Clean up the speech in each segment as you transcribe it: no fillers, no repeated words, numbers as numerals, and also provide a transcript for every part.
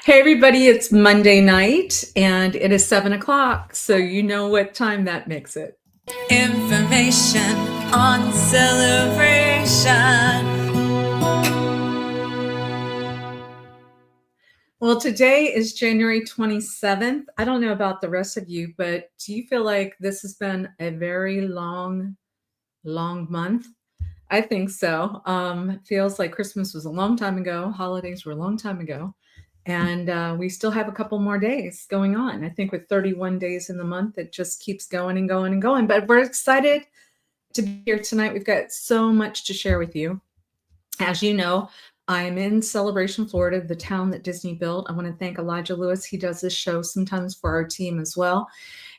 Hey everybody, it's Monday night and it is 7 o'clock, so you know what time that makes it. Information on celebration. Well, today is January 27th. I don't know about the rest of you, but do you feel like this has been a very long month? I think so. It feels like Christmas was a long time ago, holidays were a long time ago, and we still have a couple more days going on. I think with 31 days in the month, it just keeps going and going and going. But we're excited to be here tonight. We've got so much to share with you. As you know, I'm in Celebration, Florida, the town that Disney built. I want to thank Elijah Lewis. He does this show sometimes for our team as well.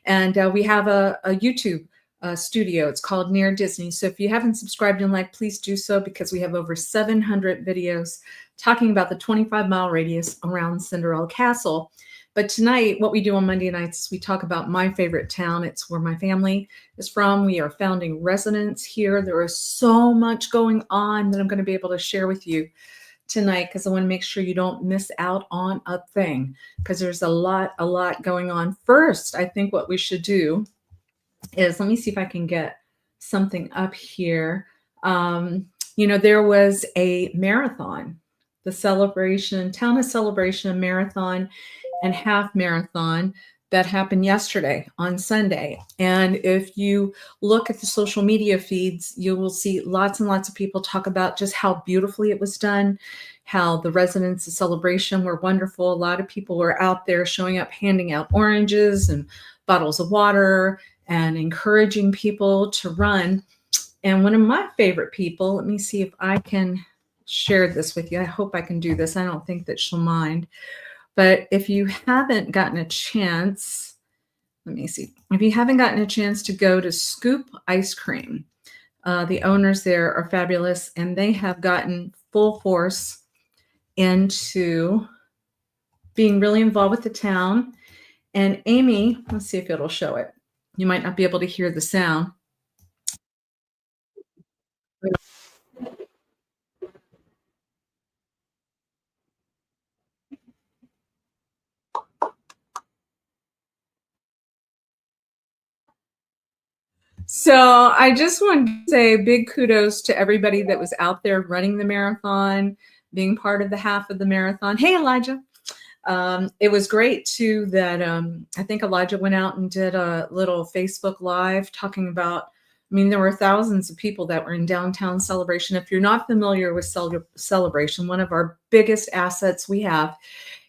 And we have a YouTube studio. It's called Near Disney. So if you haven't subscribed and liked, please do so because we have over 700 videos talking about the 25-mile radius around Cinderella Castle. But tonight, what we do on Monday nights is we talk about my favorite town. It's where my family is from. We are founding residents here. There is so much going on that I'm going to be able to share with you tonight because I want to make sure you don't miss out on a thing because there's a lot going on. First, I think what we should do is, let me see if I can get something up here. There was a marathon, the Town of Celebration marathon and half marathon that happened yesterday on Sunday. And if you look at the social media feeds, you will see lots and lots of people talk about just how beautifully it was done, how the residents of Celebration were wonderful. A lot of people were out there showing up, handing out oranges and bottles of water and encouraging people to run. And one of my favorite people, let me see if I can share this with you. I hope I can do this. I don't think that she'll mind. But if you haven't gotten a chance, let me see. If you haven't gotten a chance to go to Scoop Ice Cream, the owners there are fabulous, and they have gotten full force into being really involved with the town. And Amy, let's see if it'll show it. You might not be able to hear the sound. So I just want to say big kudos to everybody that was out there running the marathon, being part of the half of the marathon. Hey, Elijah. It was great too that I think Elijah went out and did a little Facebook Live talking about, there were thousands of people that were in downtown Celebration. If you're not familiar with Celebration, one of our biggest assets we have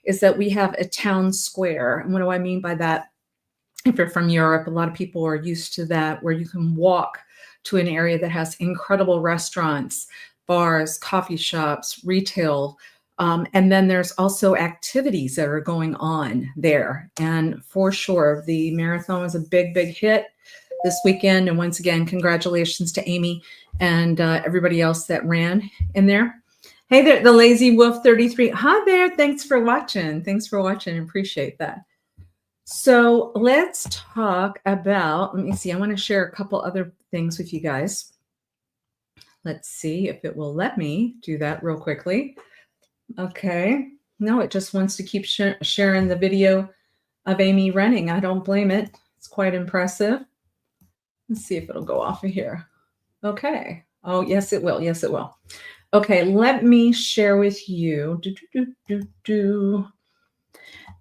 is that we have a town square. And what do I mean by that? If you're from Europe, a lot of people are used to that, where you can walk to an area that has incredible restaurants, bars, coffee shops, retail. And then there's also activities that are going on there. And for sure, the marathon was a big hit this weekend. And once again, congratulations to Amy and everybody else that ran in there. Hey there, the Lazy Wolf 33. Hi there. Thanks for watching. Appreciate that. So let's talk about, let me see, I want to share a couple other things with you guys. Let's see if it will let me do that real quickly. Okay. No, it just wants to keep sharing the video of Amy running. I don't blame it. It's quite impressive. Let's see if it'll go off of here. Okay. Oh, yes, it will. Yes, it will. Okay, let me share with you.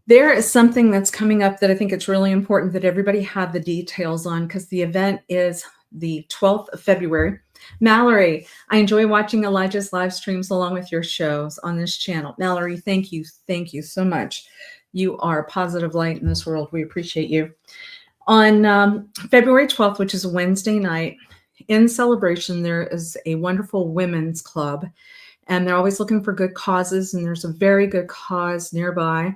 There is something that's coming up that I think it's really important that everybody have the details on, because the event is the 12th of February. Mallory, I enjoy watching Elijah's live streams along with your shows on this channel. Mallory, thank you. Thank you so much. You are a positive light in this world. We appreciate you. On February 12th, which is a Wednesday night, in Celebration, there is a wonderful women's club, and they're always looking for good causes, and there's a very good cause nearby.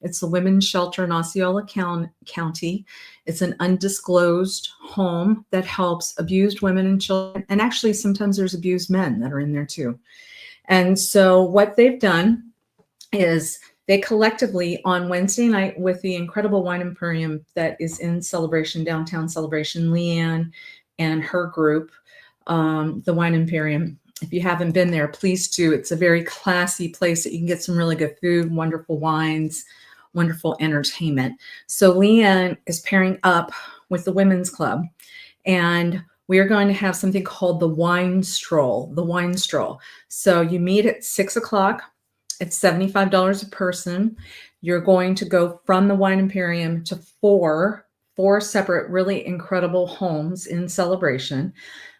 It's the Women's Shelter in Osceola County. It's an undisclosed home that helps abused women and children. And actually, sometimes there's abused men that are in there too. And so what they've done is they collectively on Wednesday night with the incredible Wine Imperium that is in Celebration, downtown Celebration, Leanne and her group, the Wine Imperium, If you haven't been there, please do. It's a very classy place that you can get some really good food, wonderful wines, wonderful entertainment. So Leanne is pairing up with the Women's Club, and we are going to have something called the Wine Stroll. The Wine Stroll. So you meet at 6 o'clock. It's $75 a person. You're going to go from the Wine Imperium to four separate, really incredible homes in Celebration.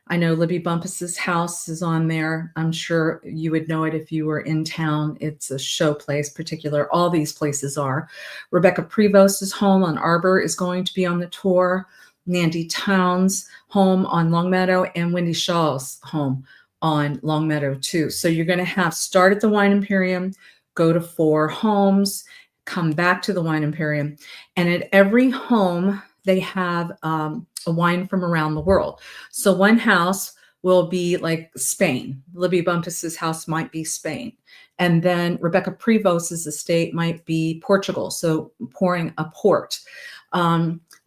I know Libby Bumpus's house is on there. I'm sure you would know it if you were in town. It's a show place, particular. All these places are. Rebecca Prevost's home on Arbor is going to be on the tour. Nandy Towns' home on Longmeadow, and Wendy Shaw's home on Longmeadow too. So you're going to have start at the Wine Imperium, go to 4 homes, come back to the Wine Imperium, and at every home they have a wine from around the world. So one house will be like Spain. Libby Bumpus's house might be Spain. And then Rebecca Prevost's estate might be Portugal, so pouring a port.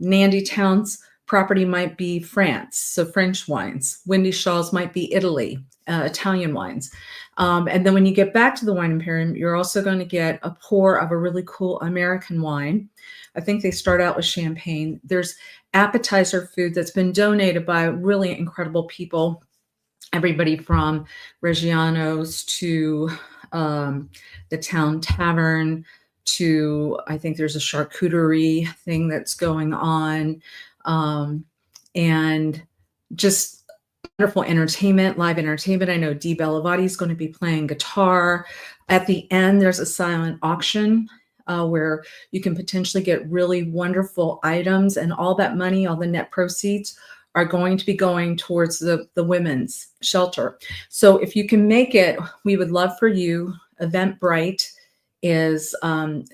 Nandy Town's property might be France, so French wines. Wendy Shaw's might be Italy, Italian wines. And then when you get back to the Wine Imperium, you're also going to get a pour of a really cool American wine. I think they start out with champagne. There's appetizer food that's been donated by really incredible people. Everybody from Reggiano's to the Town Tavern to, I think there's a charcuterie thing that's going on. And just wonderful entertainment, live entertainment. I know Dee Bellavati is going to be playing guitar. At the end, there's a silent auction where you can potentially get really wonderful items, and all that money, all the net proceeds are going to be going towards the women's shelter. So if you can make it, we would love for you. Eventbrite is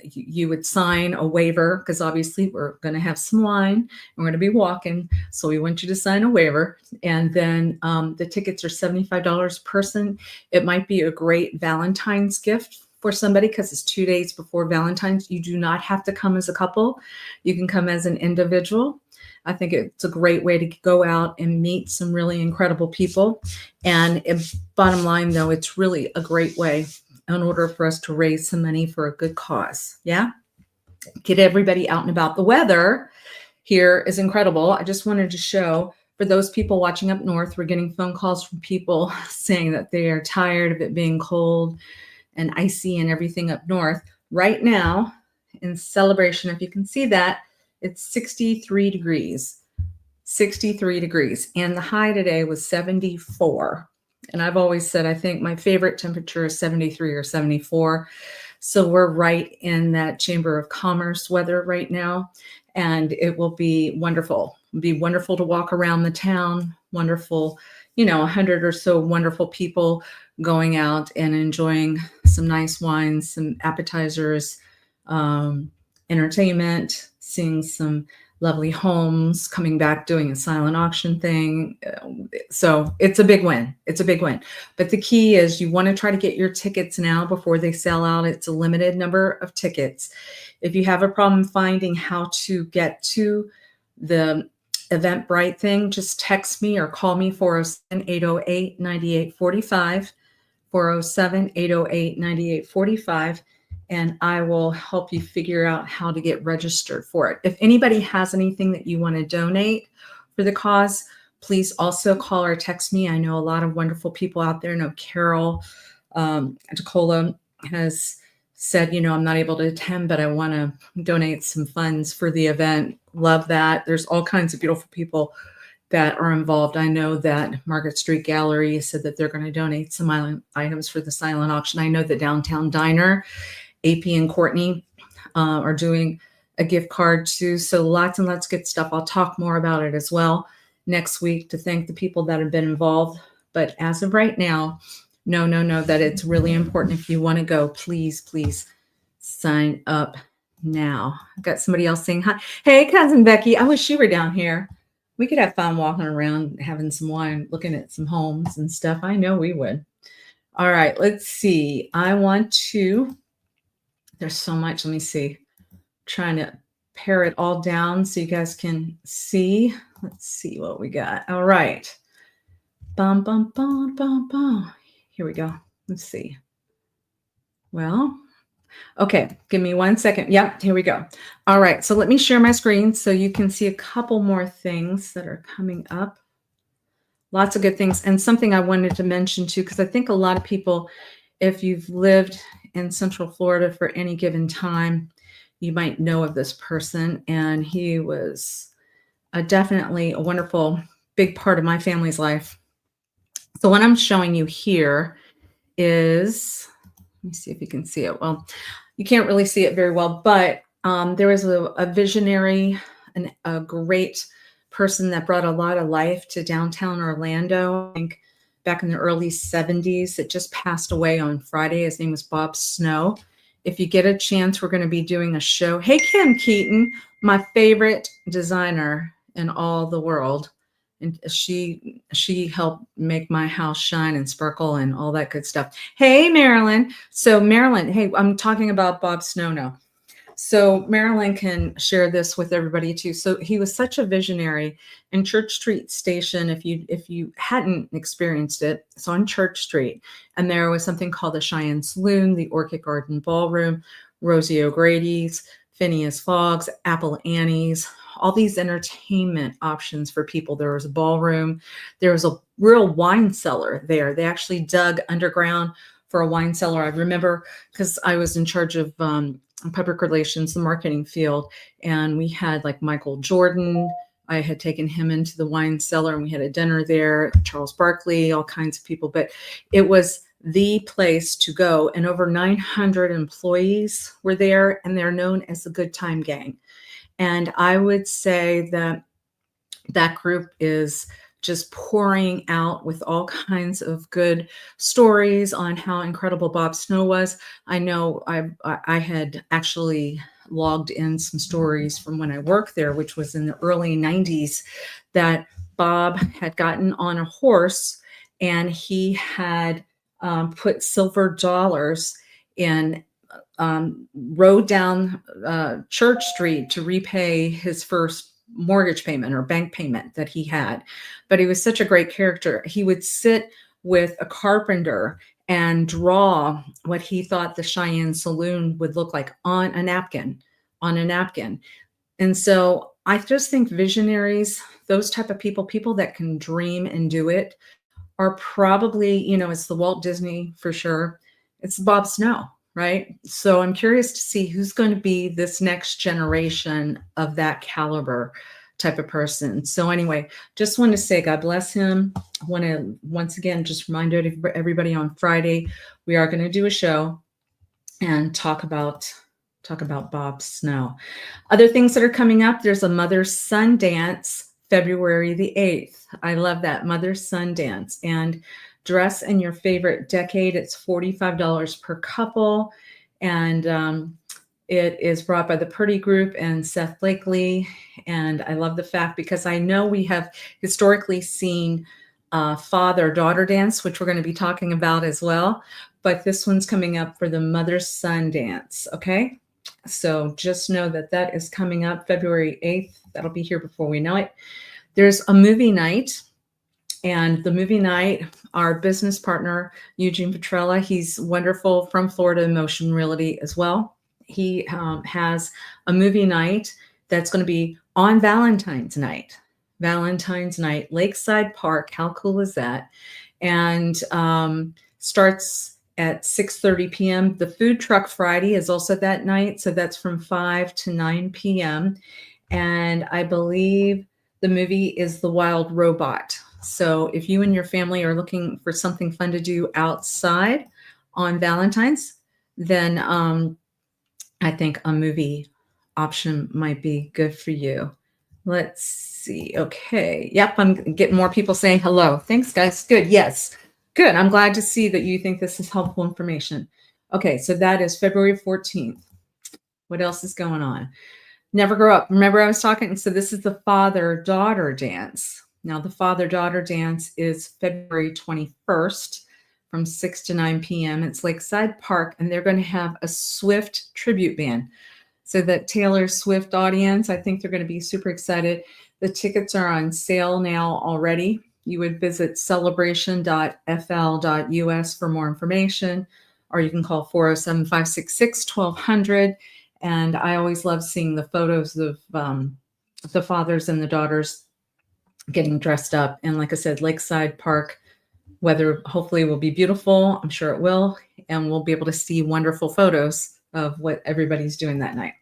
you would sign a waiver, because obviously we're going to have some wine and we're going to be walking. So we want you to sign a waiver. And then the tickets are $75 a person. It might be a great Valentine's gift for somebody because it's 2 days before Valentine's. You do not have to come as a couple. You can come as an individual. I think it's a great way to go out and meet some really incredible people. And bottom line, though, it's really a great way in order for us to raise some money for a good cause. Yeah. Get everybody out and about. The weather here is incredible. I just wanted to show for those people watching up north, we're getting phone calls from people saying that they are tired of it being cold and icy and everything up north. Right now in Celebration, if you can see that, it's 63 degrees. 63 degrees. And the high today was 74. And I've always said, I think my favorite temperature is 73 or 74. So we're right in that Chamber of Commerce weather right now. And it will be wonderful. It'll be wonderful to walk around the town. Wonderful, 100 or so wonderful people going out and enjoying some nice wines, some appetizers, entertainment, seeing some lovely homes, coming back, doing a silent auction thing. So it's a big win. It's a big win. But the key is you want to try to get your tickets now before they sell out. It's a limited number of tickets. If you have a problem finding how to get to the Eventbrite thing, just text me or call me 407-808-9845, 407-808-9845. And I will help you figure out how to get registered for it. If anybody has anything that you want to donate for the cause, please also call or text me. I know a lot of wonderful people out there. I know Carol DeCola has said, I'm not able to attend, but I want to donate some funds for the event. Love that. There's all kinds of beautiful people that are involved. I know that Margaret Street Gallery said that they're going to donate some items for the silent auction. I know the Downtown Diner, AP and Courtney are doing a gift card too. So lots and lots of good stuff. I'll talk more about it as well next week to thank the people that have been involved. But as of right now, know that it's really important. If you want to go, please sign up now. I've got somebody else saying hi. Hey, Cousin Becky, I wish you were down here. We could have fun walking around, having some wine, looking at some homes and stuff. I know we would. All right, let's see. There's so much. Let me see. Trying to pare it all down so you guys can see. Let's see what we got. All right. Bum, bum, bum, bum, bum. Here we go. Let's see. Well, okay, give me 1 second. Yep, here we go. All right, so let me share my screen so you can see a couple more things that are coming up. Lots of good things. And something I wanted to mention too, because I think a lot of people, if you've lived in Central Florida for any given time, you might know of this person. And he was definitely a wonderful, big part of my family's life. So, what I'm showing you here is, let me see if you can see it. Well, you can't really see it very well, but there was a visionary and a great person that brought a lot of life to downtown Orlando. I think back in the early 70s. It just passed away on Friday. His name was Bob Snow. If you get a chance, we're going to be doing a show. Hey, Kim Keaton, my favorite designer in all the world. And she helped make my house shine and sparkle and all that good stuff. Hey, Marilyn. So Marilyn, hey, I'm talking about Bob Snow now. So Marilyn can share this with everybody too. So he was such a visionary in Church Street Station. If you hadn't experienced it, it's on Church Street, and there was something called the Cheyenne Saloon, the Orchid Garden Ballroom, Rosie O'Grady's, Phineas Fogg's, Apple Annie's, all these entertainment options for people. There was a ballroom. There was a real wine cellar there. They actually dug underground for a wine cellar. I remember because I was in charge of public relations, the marketing field, and we had like Michael Jordan. I had taken him into the wine cellar and we had a dinner there, Charles Barkley, all kinds of people, but it was the place to go. And over 900 employees were there, and they're known as the Good Time Gang. And I would say that that group is just pouring out with all kinds of good stories on how incredible Bob Snow was. I know I had actually logged in some stories from when I worked there, which was in the early 90s, that Bob had gotten on a horse and he had put silver dollars in, rode down Church Street to repay his first mortgage payment or bank payment that he had. But he was such a great character. He would sit with a carpenter and draw what he thought the Cheyenne Saloon would look like on a napkin, And so I just think visionaries, those type of people that can dream and do it, are probably, it's the Walt Disney for sure. It's Bob Snow, right? So I'm curious to see who's going to be this next generation of that caliber type of person. So anyway, just want to say God bless him. I want to once again just remind everybody on Friday we are going to do a show and talk about Bob Snow. Other things that are coming up, there's a mother-son dance February the 8th. I love that, mother-son dance. And dress in your favorite decade. It's $45 per couple. And it is brought by the Purdy Group and Seth Blakely. And I love the fact because I know we have historically seen father-daughter dance, which we're going to be talking about as well. But this one's coming up for the mother-son dance, okay? So just know that that is coming up February 8th. That'll be here before we know it. There's a movie night. And the movie night, our business partner, Eugene Petrella, he's wonderful, from Florida Motion Realty as well. He has a movie night that's going to be on Valentine's night. Lakeside Park. How cool is that? And starts at 6:30 p.m. The Food Truck Friday is also that night. So that's from 5 to 9 p.m. And I believe the movie is The Wild Robot. So if you and your family are looking for something fun to do outside on Valentine's, then I think a movie option might be good for you. Let's see. Okay. Yep. I'm getting more people saying hello. Thanks, guys. Good. Yes. Good. I'm glad to see that you think this is helpful information. Okay. So that is February 14th. What else is going on? Never Grow Up. Remember I was talking. So this is the father-daughter dance. Now, the father-daughter dance is February 21st from 6 to 9 p.m. It's Lakeside Park, and they're going to have a Swift tribute band. So that Taylor Swift audience, I think they're going to be super excited. The tickets are on sale now already. you would visit celebration.fl.us for more information, or you can call 407-566-1200. And I always love seeing the photos of the fathers and the daughters getting dressed up. And like I said, Lakeside Park weather hopefully will be beautiful. I'm sure it will. And we'll be able to see wonderful photos of what everybody's doing that night.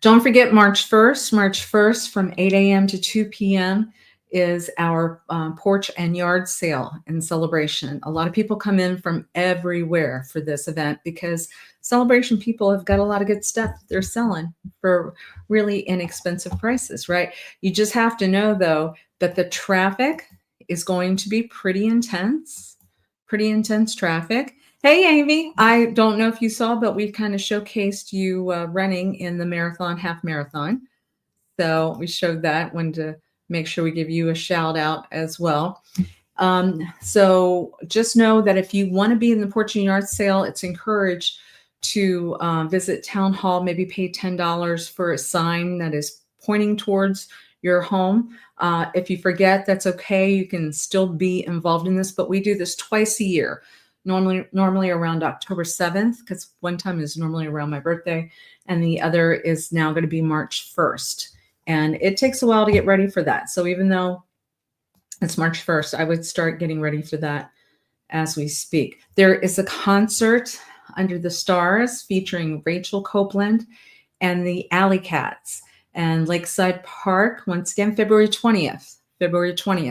Don't forget March 1st. March 1st from 8 a.m. to 2 p.m. is our porch and yard sale and celebration. A lot of people come in from everywhere for this event because Celebration people have got a lot of good stuff they're selling for really inexpensive prices, right? You just have to know, though, that the traffic is going to be pretty intense traffic. Hey, Amy, I don't know if you saw, but we kind of showcased you running in the marathon, half marathon. So we showed that, wanted to make sure we give you a shout out as well. So just know that if you want to be in the porch and yard sale, it's encouraged to visit Town Hall, maybe pay $10 for a sign that is pointing towards your home. If you forget, that's okay. You can still be involved in this, but we do this twice a year. Normally around October 7th, because one time is normally around my birthday, and the other is now going to be March 1st. And it takes a while to get ready for that. So even though it's March 1st, I would start getting ready for that as we speak. There is a concert under the stars featuring Rachel Copeland and the Alley Cats and Lakeside Park, once again, February 20th.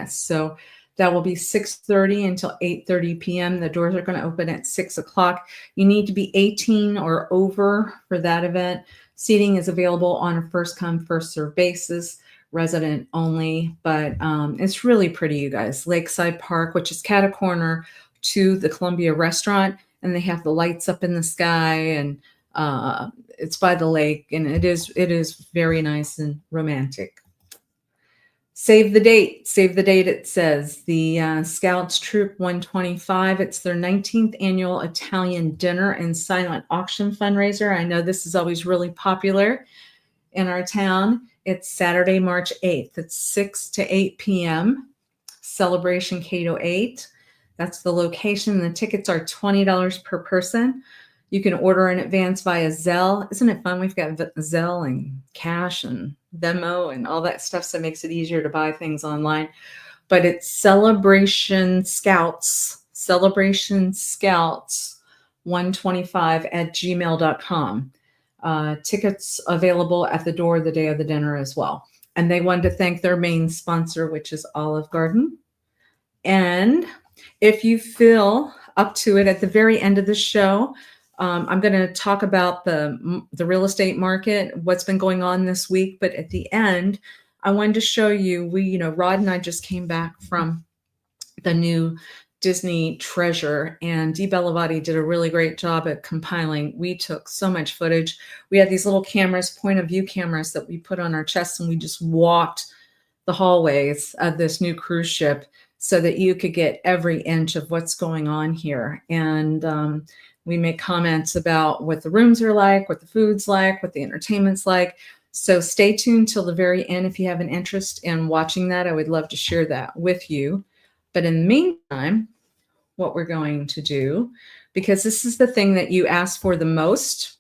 So that will be 6:30 until 8:30 p.m. The doors are going to open at 6 o'clock. You need to be 18 or over for that event. Seating is available on a first come, first served basis, resident only, but it's really pretty, you guys. Lakeside Park, which is cat a corner to the Columbia restaurant, and they have the lights up in the sky, and it's by the lake, and it is very nice and romantic. Save the date, it says. The Scouts Troop 125, it's their 19th annual Italian dinner and silent auction fundraiser. I know this is always really popular in our town. It's Saturday, March 8th. It's 6 to 8 p.m. Celebration Cato 8. That's the location. The tickets are $20 per person. You can order in advance via Zelle. Isn't it fun? We've got Zelle and Cash and Venmo and all that stuff, so it makes it easier to buy things online. But it's Celebration Scouts 125@gmail.com. Tickets available at the door the day of the dinner as well. And they wanted to thank their main sponsor, which is Olive Garden. And if you feel up to it, at the very end of the show, I'm going to talk about the real estate market, what's been going on this week. But at the end, I wanted to show you, Rod and I just came back from the new Disney Treasure, and Dee Bellavati did a really great job at compiling. We took so much footage. We had these little cameras, point of view cameras that we put on our chests, and we just walked the hallways of this new cruise ship so that you could get every inch of what's going on here. And we make comments about what the rooms are like, what the food's like, what the entertainment's like. So stay tuned till the very end. If you have an interest in watching that, I would love to share that with you. But in the meantime, what we're going to do, because this is the thing that you ask for the most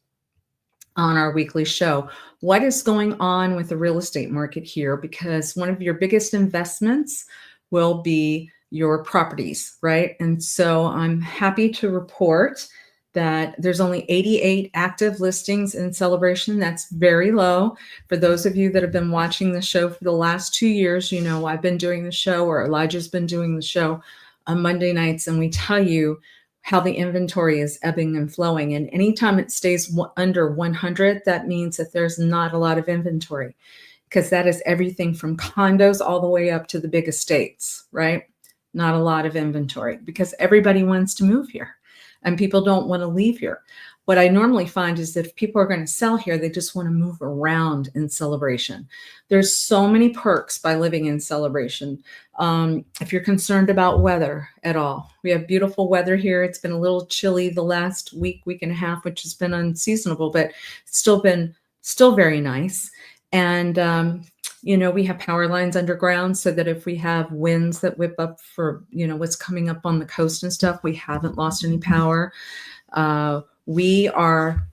on our weekly show, what is going on with the real estate market here? Because one of your biggest investments will be your properties, right? And so I'm happy to report that there's only 88 active listings in Celebration. That's very low. For those of you that have been watching the show for the last 2 years, I've been doing the show, or Elijah's been doing the show on Monday nights, and we tell you how the inventory is ebbing and flowing. And anytime it stays under 100, that means that there's not a lot of inventory, because that is everything from condos all the way up to the big estates, right? Not a lot of inventory because everybody wants to move here. And people don't want to leave here. What I normally find is that if people are going to sell here, they just want to move around in Celebration. There's so many perks by living in Celebration. If you're concerned about weather at all, we have beautiful weather here. It's been a little chilly the last week and a half, which has been unseasonable, but it's still very nice. And, We have power lines underground so that if we have winds that whip up for, what's coming up on the coast and stuff, we haven't lost any power. Uh, we are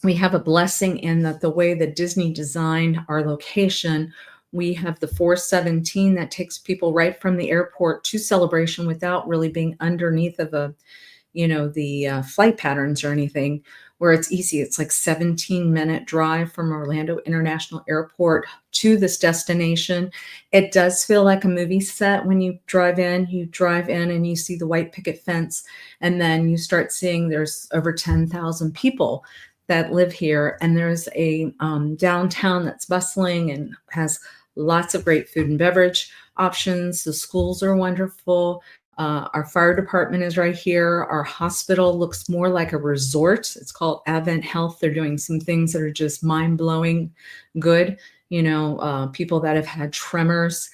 we have a blessing in that the way that Disney designed our location, we have the 417 that takes people right from the airport to Celebration without really being underneath of the flight patterns or anything, where it's easy. It's like 17-minute drive from Orlando International Airport to this destination. It does feel like a movie set when you drive in. You drive in and you see the white picket fence, and then you start seeing there's over 10,000 people that live here, and there's a downtown that's bustling and has lots of great food and beverage options. The schools are wonderful. Our fire department is right here. Our hospital looks more like a resort. It's called Advent Health. They're doing some things that are just mind-blowing good. People that have had tremors,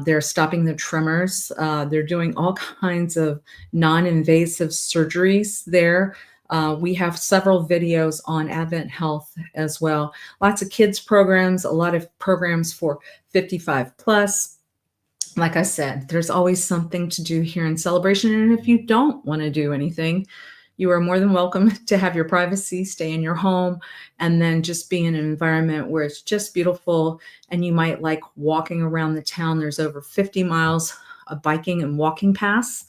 they're stopping the tremors. They're doing all kinds of non-invasive surgeries there. We have several videos on Advent Health as well. Lots of kids programs, a lot of programs for 55 plus. Like I said, there's always something to do here in Celebration. And if you don't want to do anything, you are more than welcome to have your privacy, stay in your home, and then just be in an environment where it's just beautiful. And you might like walking around the town. There's over 50 miles of biking and walking paths.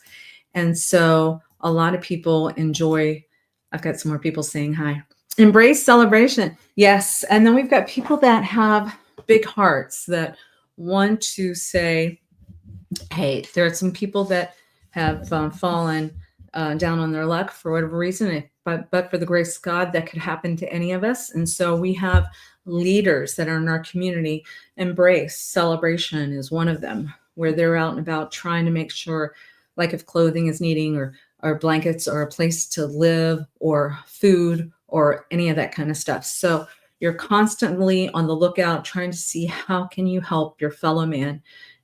And so a lot of people enjoy. I've got some more people saying hi. Embrace Celebration. Yes. And then we've got people that have big hearts that want to say, hey, there are some people that have fallen down on their luck for whatever reason, but for the grace of God, that could happen to any of us. And so we have leaders that are in our community. Embrace Celebration is one of them, where they're out and about trying to make sure, like if clothing is needing or blankets or a place to live or food or any of that kind of stuff. So you're constantly on the lookout trying to see how can you help your fellow man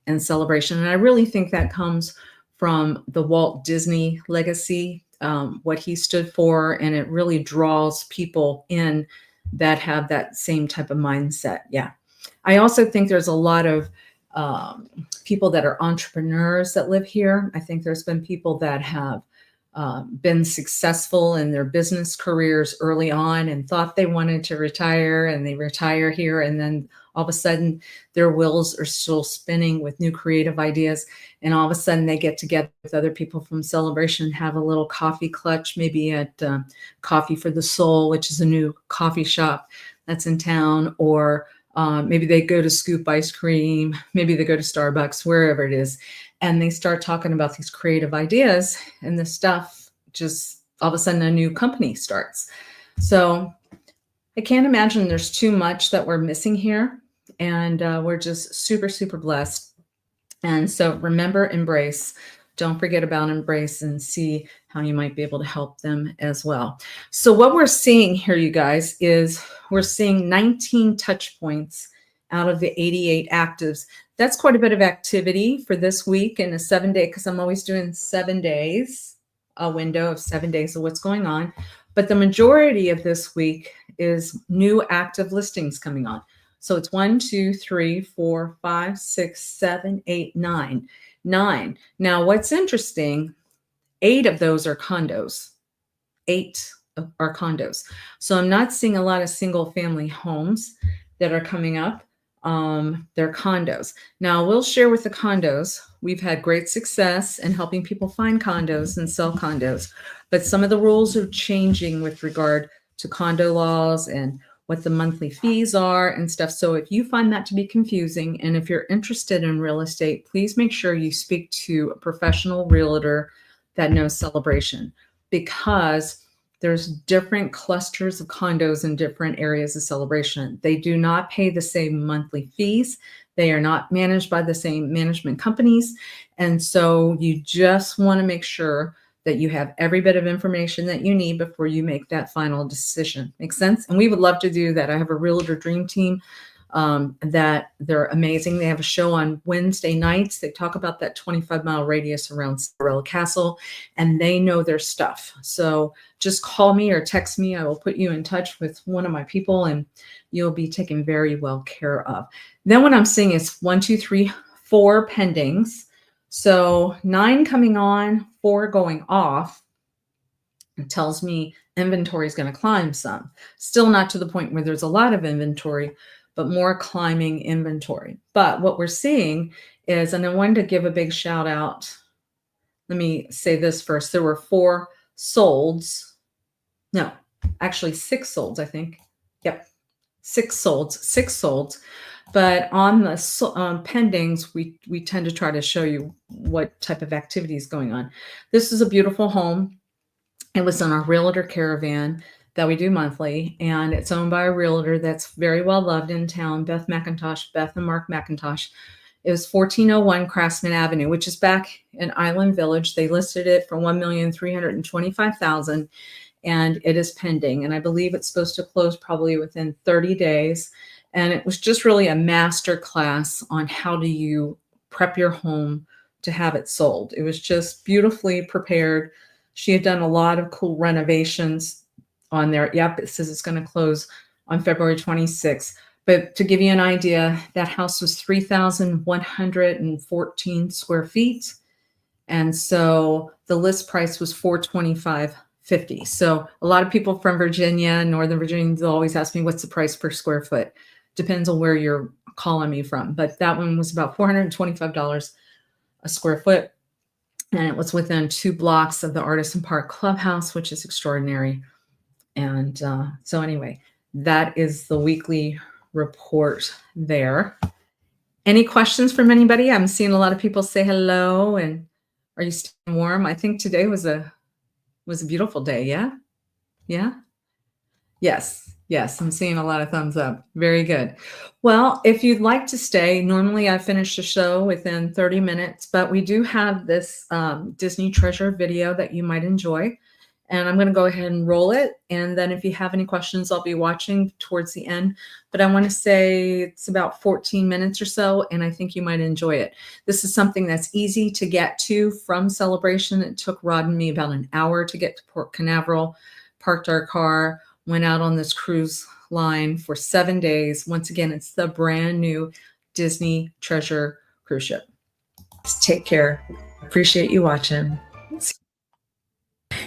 in Celebration. And I really think that comes from the Walt Disney legacy, what he stood for, and it really draws people in that have that same type of mindset. Yeah. I also think there's a lot of people that are entrepreneurs that live here. I think there's been people that have been successful in their business careers early on and thought they wanted to retire, and they retire here, and then all of a sudden their wheels are still spinning with new creative ideas, and all of a sudden they get together with other people from Celebration and have a little coffee clutch, maybe at Coffee for the Soul, which is a new coffee shop that's in town, or maybe they go to Scoop Ice Cream, maybe they go to Starbucks, wherever it is, and they start talking about these creative ideas, and this stuff just all of a sudden a new company starts. So I can't imagine there's too much that we're missing here, and we're just super, super blessed. And so remember, embrace. Don't forget about Embrace, and see how you might be able to help them as well. So what we're seeing here, you guys, is we're seeing 19 touch points out of the 88 actives. That's quite a bit of activity for this week in a 7-day, because I'm always doing 7 days, a window of 7 days of what's going on. But the majority of this week is new active listings coming on. So it's 1, 2, 3, 4, 5, 6, 7, 8, 9. 9. Now, what's interesting, 8 of those are condos. 8 are condos. So I'm not seeing a lot of single family homes that are coming up. They're condos. Now, we'll share with the condos. We've had great success in helping people find condos and sell condos, but some of the rules are changing with regard to condo laws and what the monthly fees are and stuff. So if you find that to be confusing, and if you're interested in real estate, please make sure you speak to a professional realtor that knows Celebration, because there's different clusters of condos in different areas of Celebration. They do not pay the same monthly fees. They are not managed by the same management companies. And so you just want to make sure that you have every bit of information that you need before you make that final decision. Make sense? And we would love to do that. I have a realtor dream team that they're amazing. They have a show on Wednesday nights. They talk about that 25-mile radius around Cinderella Castle, and they know their stuff. So just call me or text me. I will put you in touch with one of my people, and you'll be taken very well care of. Then what I'm seeing is 1, 2, 3, 4 pendings. So 9 coming on, 4 going off. It tells me inventory is going to climb some. Still not to the point where there's a lot of inventory, but more climbing inventory. But what we're seeing is, and I wanted to give a big shout out. Let me say this first. There were 4 solds. No, actually 6 solds, I think. Yep. 6 solds, 6 solds. But on the pendings, we tend to try to show you what type of activity is going on. This is a beautiful home. It was on our realtor caravan that we do monthly, and it's owned by a realtor that's very well loved in town, Beth and Mark McIntosh. It was 1401 Craftsman Avenue, which is back in Island Village. They listed it for $1,325,000, and it is pending. And I believe it's supposed to close probably within 30 days. And it was just really a master class on how do you prep your home to have it sold. It was just beautifully prepared. She had done a lot of cool renovations on there. Yep, it says it's going to close on February 26th. But to give you an idea, that house was 3,114 square feet. And so the list price was $425.50. So a lot of people from Virginia, Northern Virginia, they'll always ask me, what's the price per square foot? Depends on where you're calling me from. But that one was about $425 a square foot. And it was within 2 blocks of the Artisan Park Clubhouse, which is extraordinary. And so anyway, that is the weekly report there. Any questions from anybody? I'm seeing a lot of people say hello. And are you staying warm? I think today was a beautiful day. Yeah? Yeah? Yes, I'm seeing a lot of thumbs up. Very good. Well, if you'd like to stay, normally I finish the show within 30 minutes, but we do have this Disney Treasure video that you might enjoy. And I'm going to go ahead and roll it. And then if you have any questions, I'll be watching towards the end. But I want to say it's about 14 minutes or so, and I think you might enjoy it. This is something that's easy to get to from Celebration. It took Rod and me about an hour to get to Port Canaveral, parked our car, went out on this cruise line for 7 days. Once again, it's the brand new Disney Treasure cruise ship. Take care. Appreciate you watching.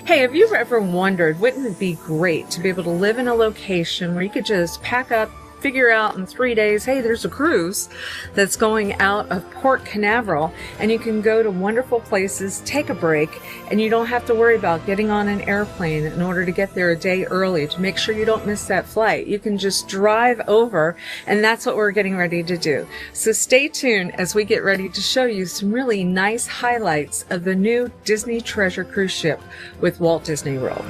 Hey, have you ever wondered, wouldn't it be great to be able to live in a location where you could just pack up, figure out in 3 days, hey, there's a cruise that's going out of Port Canaveral, and you can go to wonderful places, take a break, and you don't have to worry about getting on an airplane in order to get there a day early to make sure you don't miss that flight. You can just drive over, and that's what we're getting ready to do. So stay tuned as we get ready to show you some really nice highlights of the new Disney Treasure cruise ship with Walt Disney World.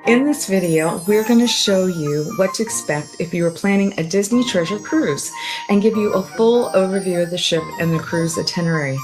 In this video, we're going to show you what to expect if you are planning a Disney Treasure cruise and give you a full overview of the ship and the cruise itinerary.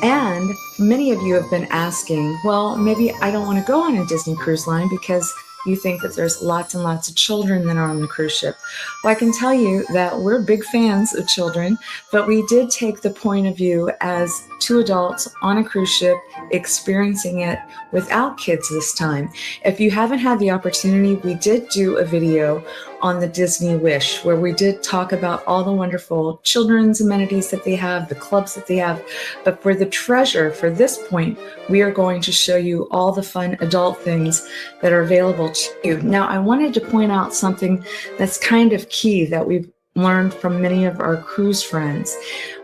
And many of you have been asking, well, maybe I don't want to go on a Disney cruise line because you think that there's lots and lots of children that are on the cruise ship. Well, I can tell you that we're big fans of children, but we did take the point of view as 2 adults on a cruise ship experiencing it without kids this time. If you haven't had the opportunity, we did do a video on the Disney Wish where we did talk about all the wonderful children's amenities that they have, the clubs that they have. But for the Treasure, for this point, we are going to show you all the fun adult things that are available to you. Now, I wanted to point out something that's kind of key that we've learned from many of our cruise friends.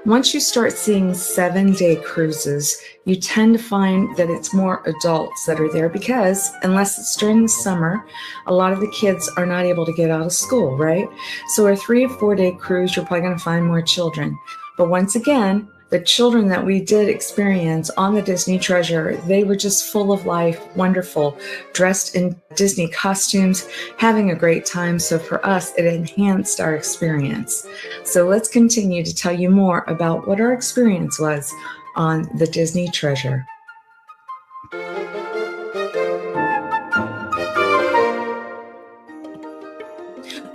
Once you start seeing 7-day cruises, you tend to find that it's more adults that are there because unless it's during the summer, a lot of the kids are not able to get out of school, right? So a 3 or 4 day cruise, you're probably going to find more children. But once again, the children that we did experience on the Disney Treasure, they were just full of life, wonderful, dressed in Disney costumes, having a great time. So for us, it enhanced our experience. So let's continue to tell you more about what our experience was on the Disney Treasure.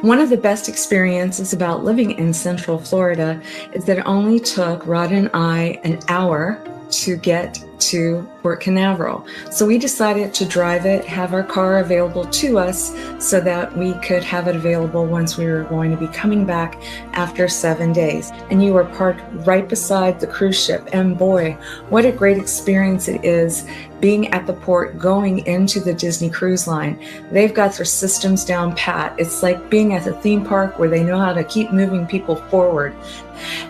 One of the best experiences about living in Central Florida is that it only took Rod and I an hour to get to Port Canaveral. So we decided to drive it, have our car available to us so that we could have it available once we were going to be coming back after 7 days. And you were parked right beside the cruise ship. And boy, what a great experience it is being at the port going into the Disney Cruise Line. They've got their systems down pat. It's like being at a theme park where they know how to keep moving people forward.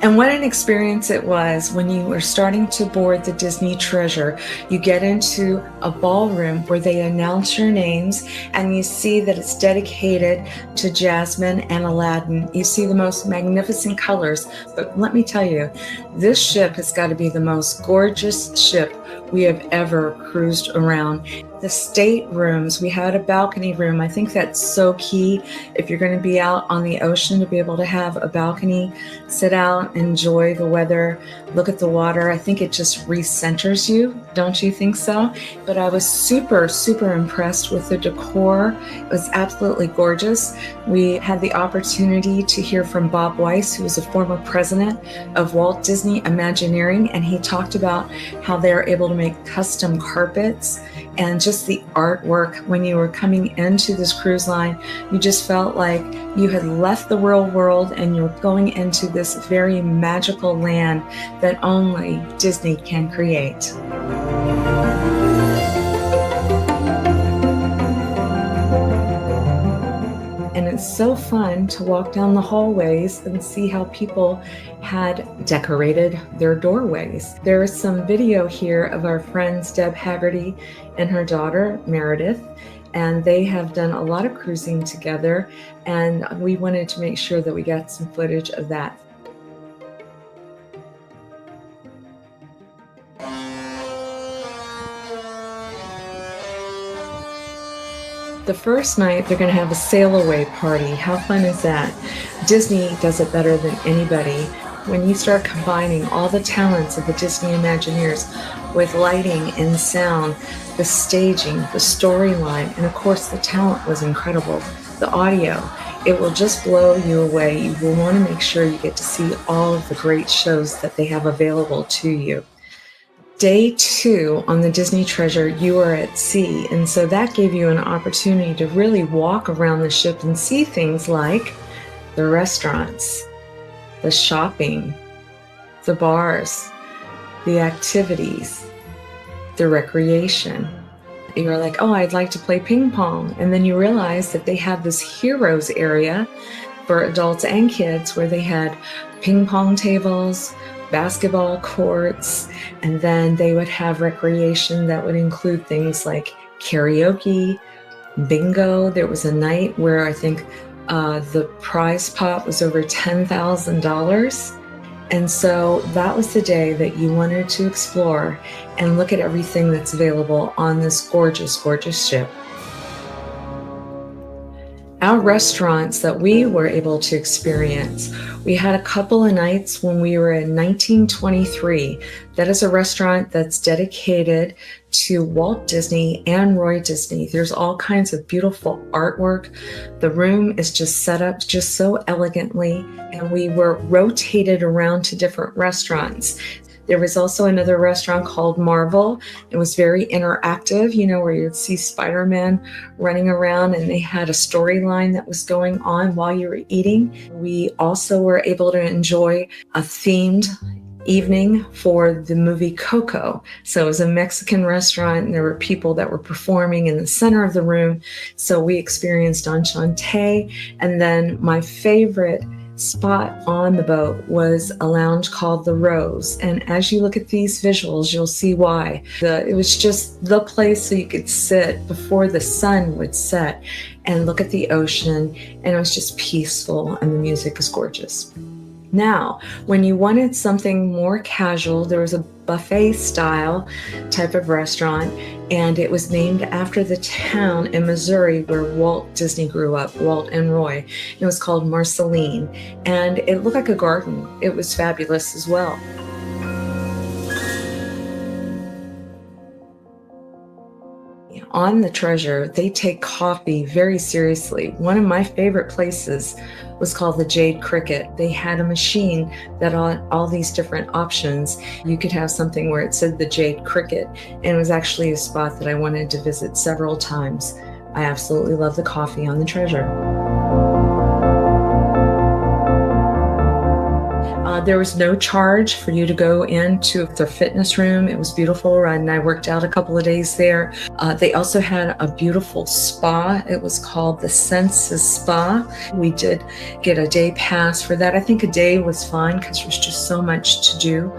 And what an experience it was when you were starting to board the Disney Treasure. You get into a ballroom where they announce your names and you see that it's dedicated to Jasmine and Aladdin. You see the most magnificent colors, but let me tell you, this ship has got to be the most gorgeous ship we have ever cruised around. The staterooms, we had a balcony room. I think that's so key if you're going to be out on the ocean to be able to have a balcony, sit out, enjoy the weather, look at the water. I think it just recenters you. Don't you think so? But I was super, super impressed with the decor. It was absolutely gorgeous. We had the opportunity to hear from Bob Weiss, who was a former president of Walt Disney Imagineering, and he talked about how they're able to make custom carpets and just the artwork. When you were coming into this cruise line, you just felt like you had left the real world and you were going into this very magical land that only Disney can create. And it's so fun to walk down the hallways and see how people had decorated their doorways. There is some video here of our friends Deb Haggerty and her daughter Meredith, and they have done a lot of cruising together, and we wanted to make sure that we got some footage of that. The first night, they're going to have a sail away party. How fun is that? Disney does it better than anybody. When you start combining all the talents of the Disney Imagineers with lighting and sound, the staging, the storyline, and of course the talent was incredible. The audio, it will just blow you away. You will want to make sure you get to see all of the great shows that they have available to you. Day 2 on the Disney Treasure, you are at sea, and so that gave you an opportunity to really walk around the ship and see things like the restaurants, the shopping, the bars, the activities, the recreation. You're like, oh, I'd like to play ping pong. And then you realize that they have this heroes area for adults and kids where they had ping pong tables, basketball courts, and then they would have recreation that would include things like karaoke, bingo. There was a night where I think the prize pot was over $10,000. And so that was the day that you wanted to explore and look at everything that's available on this gorgeous, gorgeous ship. Our restaurants that we were able to experience, we had a couple of nights when we were in 1923. That is a restaurant that's dedicated to Walt Disney and Roy Disney. There's all kinds of beautiful artwork. The room is just set up just so elegantly, and we were rotated around to different restaurants. There was also another restaurant called Marvel. It was very interactive, where you'd see Spider-Man running around, and they had a storyline that was going on while you were eating. We also were able to enjoy a themed evening for the movie Coco. So it was a Mexican restaurant, and there were people that were performing in the center of the room. So we experienced Enchante, and then my favorite spot on the boat was a lounge called The Rose. And as you look at these visuals, you'll see why. It was just the place so you could sit before the sun would set and look at the ocean, and it was just peaceful, and the music was gorgeous. Now, when you wanted something more casual, there was a buffet style type of restaurant, and it was named after the town in Missouri where Walt Disney grew up, Walt and Roy. It was called Marceline, and it looked like a garden. It was fabulous as well. on the Treasure, they take coffee very seriously. One of my favorite places was called the Jade Cricket. They had a machine that on all these different options, you could have something where it said the Jade Cricket, and it was actually a spot that I wanted to visit several times. I absolutely love the coffee on the Treasure. There was no charge for you to go into their fitness room. It was beautiful, and I worked out a couple of days there. They also had a beautiful spa. It was called the Senses Spa. We did get a day pass for that. I think a day was fine because there was just so much to do.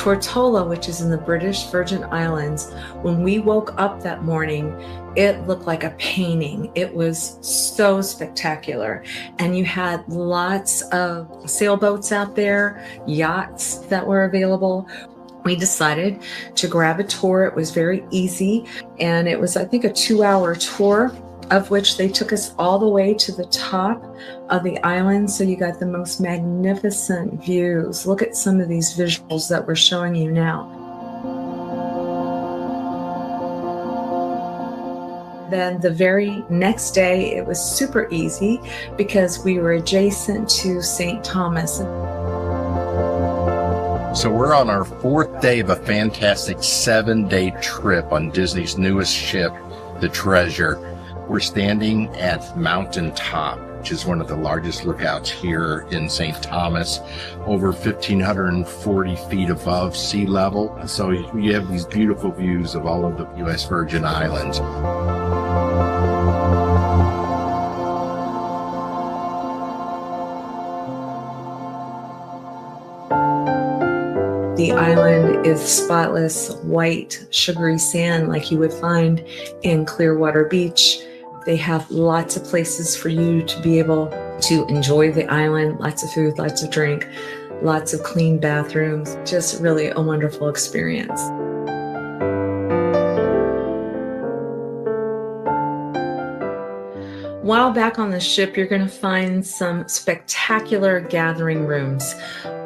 Tortola, which is in the British Virgin Islands, when we woke up that morning, it looked like a painting. It was so spectacular. And you had lots of sailboats out there, yachts that were available. We decided to grab a tour. It was very easy. And it was, I think, a 2-hour tour, of which they took us all the way to the top of the island. So you got the most magnificent views. Look at some of these visuals that we're showing you now. Then the very next day, it was super easy because we were adjacent to St. Thomas. So we're on our 4th day of a fantastic 7-day trip on Disney's newest ship, the Treasure. We're standing at Mountain Top, which is one of the largest lookouts here in St. Thomas, over 1,540 feet above sea level. So you have these beautiful views of all of the U.S. Virgin Islands. The island is spotless, white, sugary sand like you would find in Clearwater Beach. They have lots of places for you to be able to enjoy the island, lots of food, lots of drink, lots of clean bathrooms, just really a wonderful experience. While back on the ship, you're going to find some spectacular gathering rooms.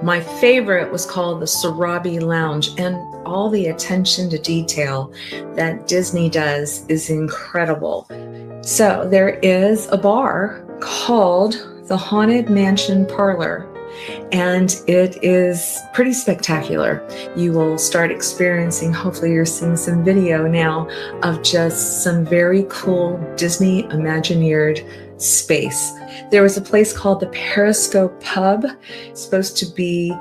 My favorite was called the Sarabi Lounge, and all the attention to detail that Disney does is incredible. So there is a bar called the Haunted Mansion Parlor, and it is pretty spectacular. You will start experiencing, hopefully you're seeing some video now, of just some very cool Disney Imagineered space. There was a place called the Periscope Pub. It's supposed to be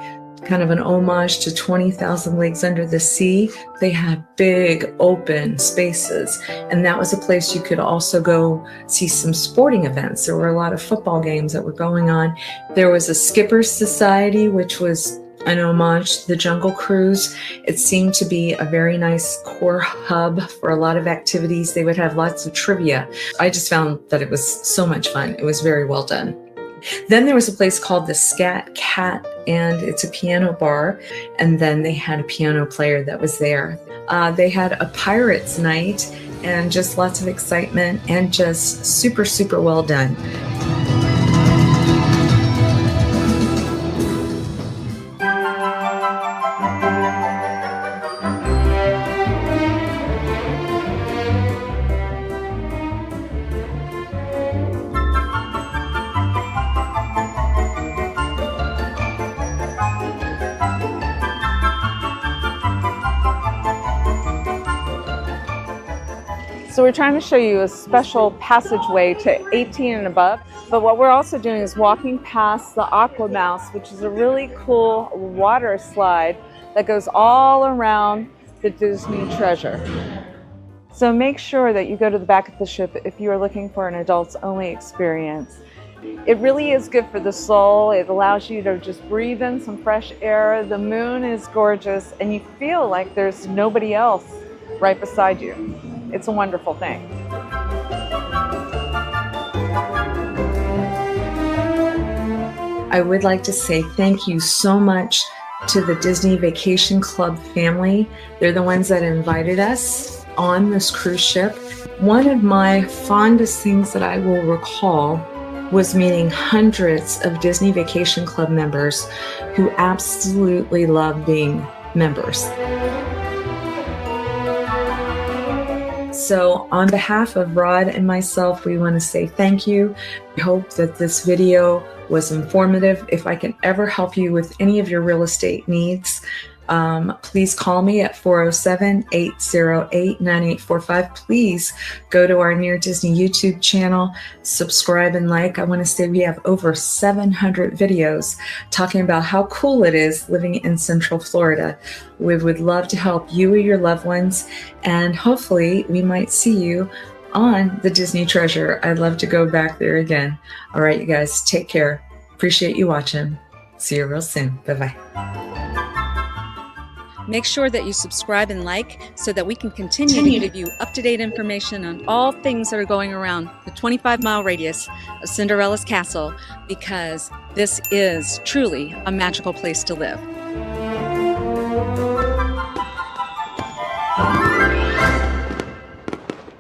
kind of an homage to 20,000 Leagues Under the Sea. They had big open spaces, and that was a place you could also go see some sporting events. There were a lot of football games that were going on. There was a Skipper's Society, which was an homage to the Jungle Cruise. It seemed to be a very nice core hub for a lot of activities. They would have lots of trivia. I just found that it was so much fun. It was very well done. Then there was a place called the Scat Cat, and it's a piano bar. And then they had a piano player that was there. They had a Pirates Night, and just lots of excitement, and just super, super well done. So we're trying to show you a special passageway to 18 and above, but what we're also doing is walking past the Aqua Mouse, which is a really cool water slide that goes all around the Disney Treasure. So make sure that you go to the back of the ship if you are looking for an adults only experience. It really is good for the soul. It allows you to just breathe in some fresh air. The moon is gorgeous, and you feel like there's nobody else right beside you. It's a wonderful thing. I would like to say thank you so much to the Disney Vacation Club family. They're the ones that invited us on this cruise ship. One of my fondest things that I will recall was meeting hundreds of Disney Vacation Club members who absolutely love being members. So on behalf of Rod and myself, we want to say thank you. We hope that this video was informative. If I can ever help you with any of your real estate needs, please call me at 407-808-9845. Please go to our Near Disney YouTube channel, subscribe and like. I want to say we have over 700 videos talking about how cool it is living in Central Florida. We would love to help you or your loved ones, and hopefully we might see you on the Disney Treasure. I'd love to go back there again. All right, you guys, take care. Appreciate you watching. See you real soon. Bye-bye. Make sure that you subscribe and like so that we can continue to give you up-to-date information on all things that are going around the 25-mile radius of Cinderella's Castle, because this is truly a magical place to live.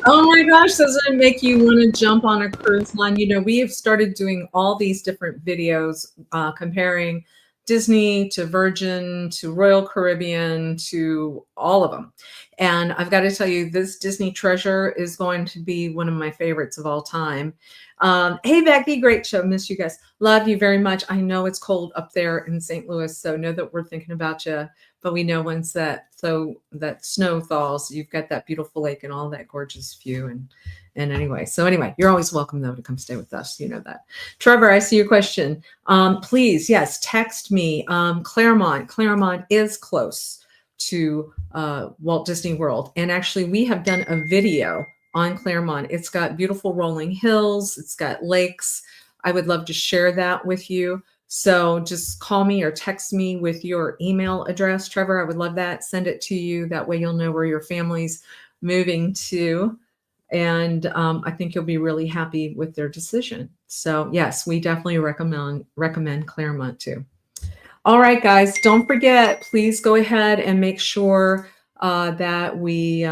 Oh my gosh, doesn't it make you want to jump on a cruise line? You know, we have started doing all these different videos comparing Disney to Virgin to Royal Caribbean to all of them. And I've got to tell you, this Disney Treasure is going to be one of my favorites of all time. Hey, Becky, great show. Miss you guys. Love you very much. I know it's cold up there in St. Louis, so know that we're thinking about you. But we know once that snow thaws, you've got that beautiful lake and all that gorgeous view. And anyway, you're always welcome, though, to come stay with us. You know that. Trevor, I see your question. Please, yes, text me. Claremont is close to Walt Disney World. And actually, we have done a video on Claremont. It's got beautiful rolling hills. It's got lakes. I would love to share that with you. So just call me or text me with your email address, Trevor. I would love that. Send it to you. That way you'll know where your family's moving to. And I think you'll be really happy with their decision. So yes, we definitely recommend Claremont too. All right, guys, don't forget, please go ahead and make sure that we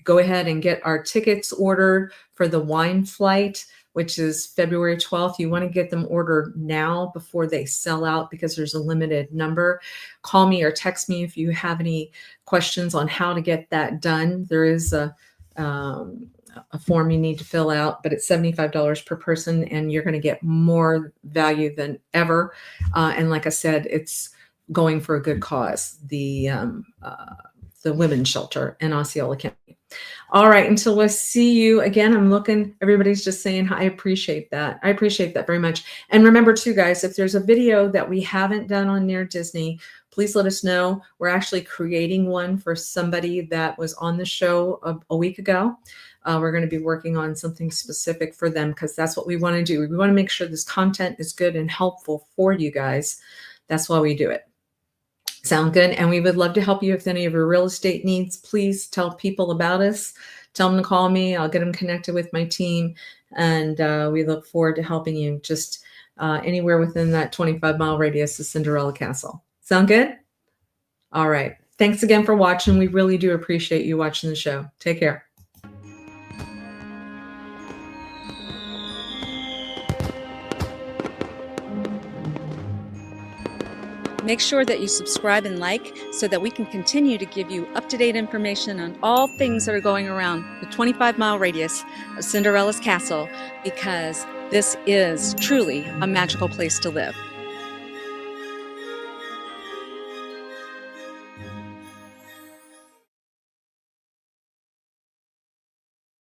go ahead and get our tickets ordered for the wine flight, which is February 12th. You want to get them ordered now before they sell out, because there's a limited number. Call me or text me if you have any questions on how to get that done. There is a form you need to fill out, but it's $75 per person, and you're going to get more value than ever. And like I said, it's going for a good cause, the women's shelter in Osceola County. All right, until I see you again, I'm looking, everybody's just saying hi. I appreciate that. I appreciate that very much. And remember too, guys, if there's a video that we haven't done on Near Disney, please let us know. We're actually creating one for somebody that was on the show a week ago. We're going to be working on something specific for them, because that's what we want to do. We want to make sure this content is good and helpful for you guys. That's why we do it. Sound good? And we would love to help you with any of your real estate needs. Please tell people about us. Tell them to call me. I'll get them connected with my team. And we look forward to helping you just anywhere within that 25-mile radius of Cinderella Castle. Sound good? All right. Thanks again for watching. We really do appreciate you watching the show. Take care. Make sure that you subscribe and like so that we can continue to give you up-to-date information on all things that are going around the 25-mile radius of Cinderella's Castle, because this is truly a magical place to live.